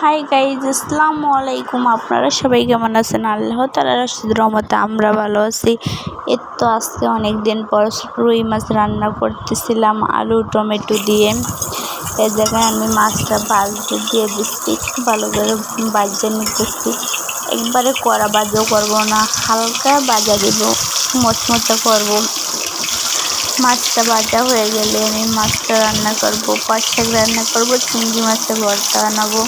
Hi guys, আসসালামু আলাইকুম। আপনারা সবাই কেমন আছেন? আল্লাহ তাআলার অশেষ রহমতে আমরা ভালো আছি। এর তো আজকে অনেক দিন পর রুই মাছ রান্না করতেছিলাম আলু টমেটো দিয়ে। এই জায়গায় আমি মাছটা ভাজতে দিয়ে দিচ্ছি, একটু ভালো করে ভাজতে নিতেছি। একবারে কড়া ভাজাও করবো না, হালকা ভাজা দিব, মচমচা করবো। মাছটা ভাজা হয়ে গেলে আমি মাছটা রান্না করবো, পাঁচ শাক রান্না করবো, চিংড়ি মাছের ভর্তা বানাবো।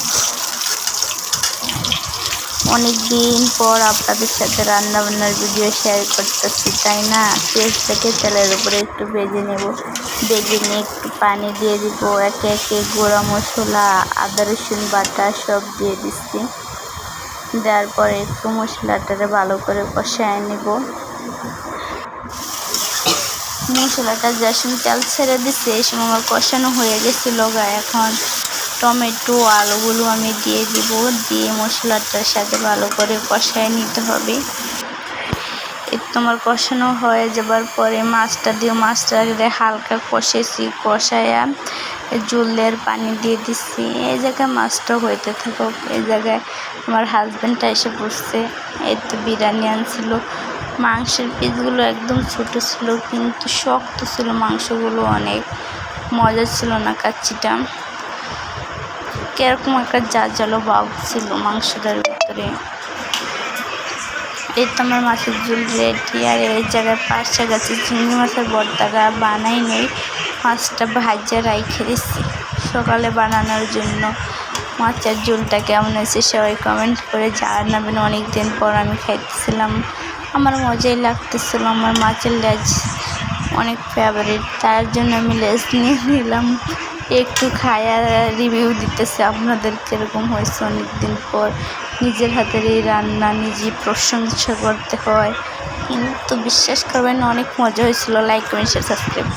অনেক দিন পর আপনাদের সাথে রান্না বান্নার ভিডিও শেয়ার করতেছি, তাই না? পেঁয়াজটাকে তেলের উপরে একটু ভেজে নেব, ভেজে নিয়ে একটু পানি দিয়ে দিব। একে একে গুঁড়া মশলা, আদা রসুন বাটা সব দিয়ে দিচ্ছি। দেওয়ার পরে একটু মশলাটাকে ভালো করে কষায় নেব। মশলাটা যে সময় তেল ছেড়ে দিচ্ছে এই সময় আমার কষানো হয়ে গেছিলো। এখন টমেটো আলুগুলো আমি দিয়ে দিব, দিয়ে মশলাটার সাথে ভালো করে কষায় নিতে হবে। একটু আমার কষানো হয়ে যাবার পরে মাছটা দিয়ে মাছটাকে হালকা কষেছি, কষায়া জলের পানি দিয়ে দিচ্ছি। এই জায়গায় মাছটা হইতে থাকুক। এই জায়গায় আমার হাজব্যান্ডটা এসে বসছে। এই তো বিরিয়ানি আনছিল। মাংসের পিসগুলো একদম ছোটো ছিল, কিন্তু শক্ত ছিল মাংসগুলো, অনেক মজা ছিল না। কাচ্চিটা কিরকম একটা জালো ভাব ছিল মাংসটার ভিতরে। এই তো আমার মাছের ঝোল রেডি। আর এই জায়গায় পাঁচ শাক আছে, চিংড়ি মাছের ভর্তাটা বানাই নেই, মাছটা ভাজা রাইখে দিচ্ছি সকালে বানানোর জন্য। মাছের ঝোলটা কেমন হয়েছে সবাই কমেন্ট করে জানাবেন। অনেক দিন পর আমি খাইতেছিলাম, আমার মজাই লাগতেছিল। আমার মাছের লেজ অনেক ফেভারিট, তার জন্য আমি লেজ নিয়ে নিলাম, একটু খায়া রিভিউ দিতেছে আপনাদের কীরকম হয়েছে। অনেক দিন পর নিজের হাতের এই রান্না নিজেই প্রশংসা করতে হয়, কিন্তু বিশ্বাস করবেন অনেক মজা হয়েছিল। Like comment share subscribe.